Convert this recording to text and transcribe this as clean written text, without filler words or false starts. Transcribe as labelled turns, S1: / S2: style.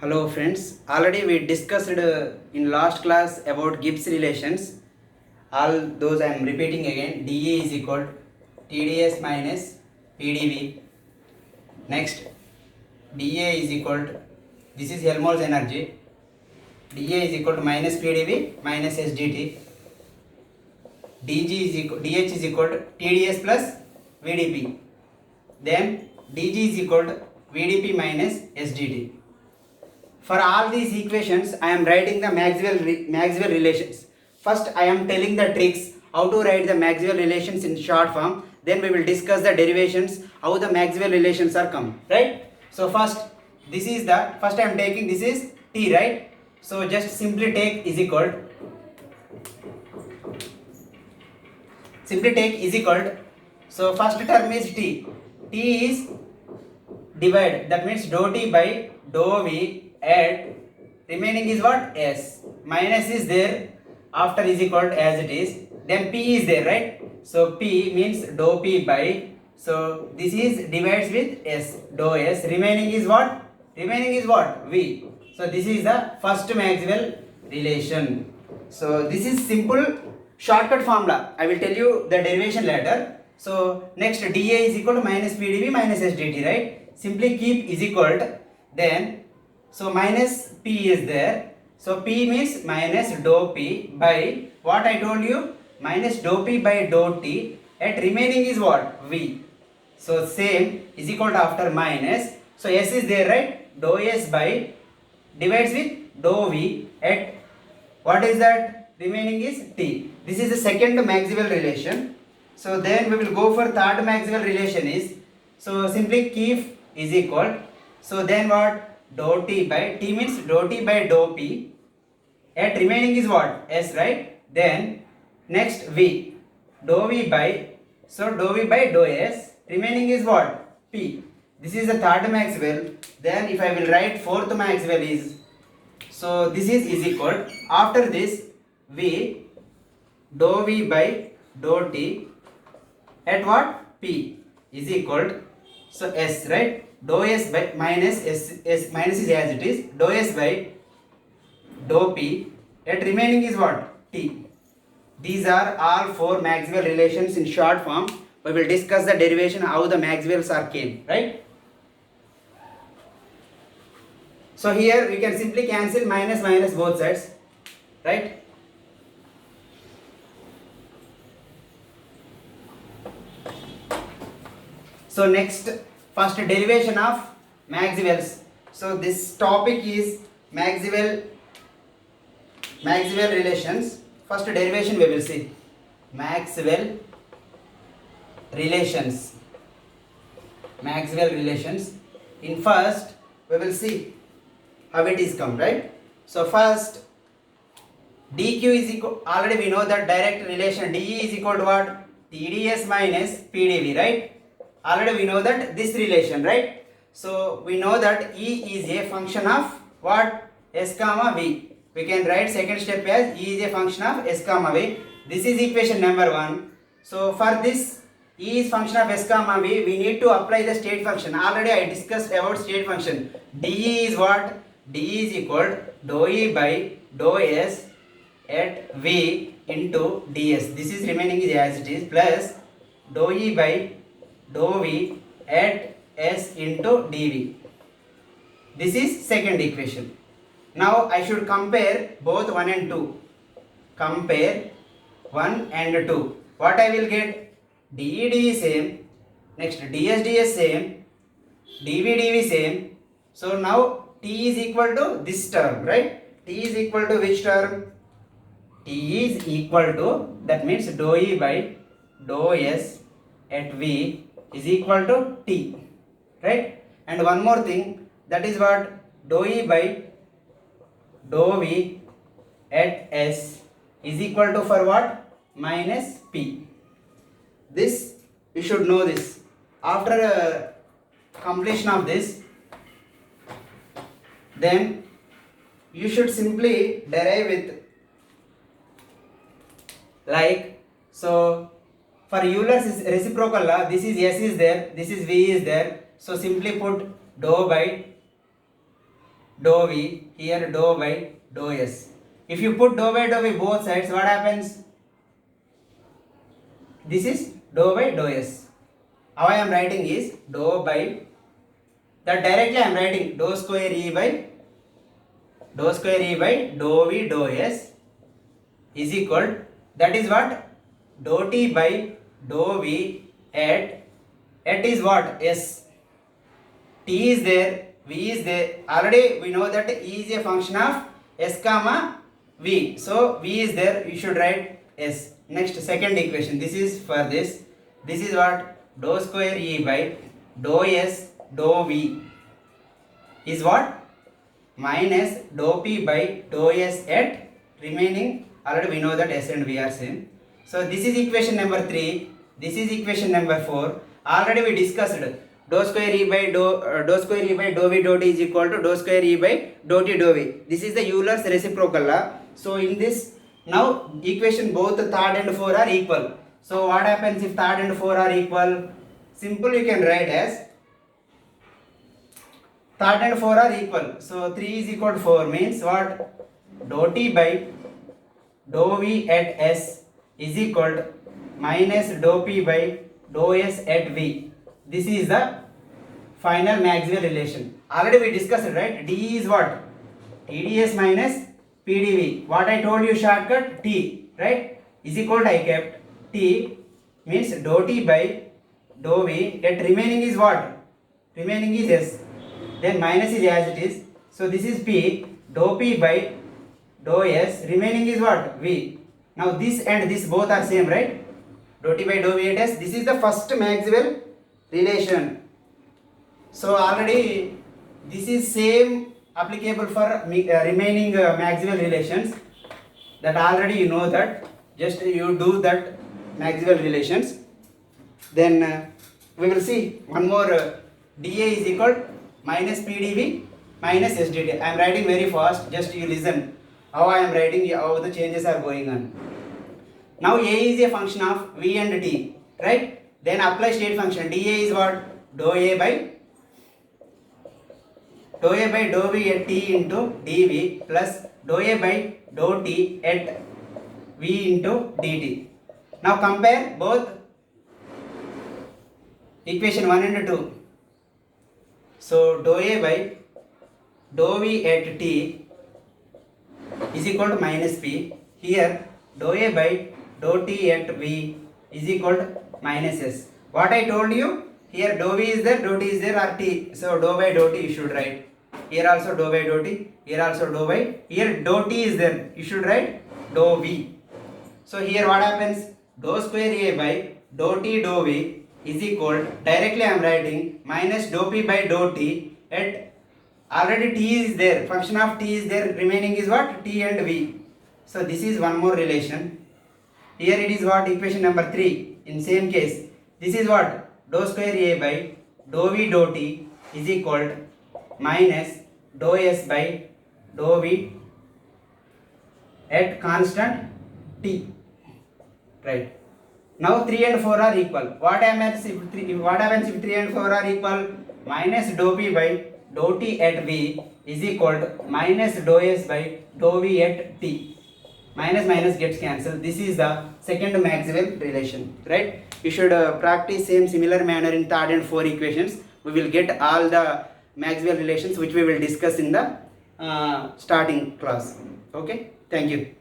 S1: Hello friends, already we discussed in last class about Gibbs relations. All those I am repeating again. dE is equal to TdS minus PdV. Next, dA is equal to, this is Helmholtz energy. dA is equal to minus PdV minus SdT. dH is equal to TdS plus VdP. Then dG is equal to VdP minus SdT. For all these equations, I am writing the Maxwell relations. First, I am telling the tricks how to write the Maxwell relations in short form. Then we will discuss the derivations, how the Maxwell relations are come. Right? So first, first I am taking this is T, right? So just simply take is equal. So first term is T. T is divide. That means dou T by dou V. Add remaining is what? S. Minus is there after is equal to as it is. Then P is there, right? So P means dou P by, so this is divides with S, dou S. Remaining is what? V. So this is the first Maxwell relation. So this is simple shortcut formula. I will tell you the derivation later. So next dA is equal to minus PdV minus SdT, right? Simply keep is equal to, then so minus P is there. So P means minus dou P by what I told you, minus dou P by dou T, at remaining is what? V. So same is equal to after minus. So S is there, right? Dou S by divides with dou V at what is that? Remaining is T. This is the second Maxwell relation. So then we will go for third Maxwell relation is, so simply keep is equal. So then what? Dou T by, T means dou T by dou P, at remaining is what? S, right? Then next V, dou V by, so dou V by dou S, remaining is what? P. This is the third Maxwell. Then if I will write fourth Maxwell is, so this is equal, after this V, dou V by dou T at what? P is equal to, so S, right? Dou S by minus S minus is as it is, dou S by dou P, at remaining is what? T. These are all four Maxwell relations in short form. We will discuss the derivation how the Maxwells are came, right? So here we can simply cancel minus both sides, right? So next, first derivation of Maxwells. So this topic is Maxwell relations. First derivation we will see. Maxwell relations. In first we will see how it is come, right? So first dq is equal, already we know that direct relation dE is equal to what? TdS minus PdV, right? Already we know that this relation, right? So we know that E is a function of what? S comma V. We can write second step as E is a function of S comma V. This is equation number 1. So for this E is function of S comma V, we need to apply the state function. Already I discussed about state function. dE is what? dE is equal to dou E by dou S at V into ds. This is remaining is as it is, plus dou E by dou V at S into dV. This is second equation. Now I should compare both 1 and 2. Compare 1 and 2. What I will get? dE dV same. Next ds same. dV dV same. So now T is equal to this term, right? T is equal to which term? T is equal to, that means dou E by dou S at V is equal to T, right? And one more thing, that is what? Dou E by dou V at S is equal to for what? Minus P. This you should know this. After completion of this, then you should simply derive with like, so for Euler's reciprocal law, this is S is there, this is V is there. So simply put dou by dou v, here dou by dou s. If you put dou by dou v both sides, what happens? This is dou by dou s. How I am writing is dou by, that directly I am writing dou square e by dou v dou s is equal, that is what? Dou t by dou v at is what? S. T is there, v is there. Already we know that E is a function of s comma v. So v is there, you should write s. Next, second equation. This is for this. This is what? Dou square E by dou s dou v is what? Minus dou p by dou s at remaining. Already we know that s and v are same. So this is equation number 3. This is equation number 4. Already we discussed dou square e by dou v dou t is equal to dou square e by dou t dou v. This is the Euler's reciprocal law. So in this, now equation both third and 4 are equal. So what happens if third and 4 are equal? Simple, you can write as third and 4 are equal. So 3 is equal to 4 means what? Dou t by dou v at s is equal to minus dou p by dou s at v. This is the final Maxwell relation. Already we discussed it, right? D is what? TdS minus PdV. What I told you shortcut? T, right? Is equal to I kept T means dou t by dou v at remaining is what? Remaining is S. Then minus is as it is. So this is P, dou p by dou S, remaining is what? V. Now this and this both are same, right? Dou t by dou v at S. This is the first Maxwell relation. So already this is same applicable for remaining Maxwell relations. That already you know that. Just you do that Maxwell relations. Then we will see one more. dA is equal minus PdV minus SDT. I am writing very fast. Just you listen how I am writing, how the changes are going on. Now A is a function of V and T, right? Then apply state function. dA is what? Dou A by dou V at T into dV plus dou A by dou T at V into dt. Now compare both equation 1 and 2. So dou A by dou V at T is equal to minus P. Here dou A by dou T at V is equal to minus S. What I told you, here dou V is there, dou T is there, or T. So dou by dou T you should write. Here also dou by dou T, here also dou by, here dou T is there, you should write dou V. So here what happens? Dou square A by dou T dou V is equal, directly I am writing minus dou P by dou T at, already T is there, function of T is there, remaining is what? T and V. So this is one more relation. Here it is what? Equation number 3. In same case, this is what? Dou square A by dou V dou T is equal to minus dou S by dou V at constant T, right? Now 3 and 4 are equal. What happens if 3 and 4 are equal? Minus dou P by dou T at V is equal to minus dou S by dou V at T. Minus minus gets cancelled. This is the second Maxwell relation, right? You should practice similar manner in third and 4 equations. We will get all the Maxwell relations which we will discuss in the starting class. Okay, thank you.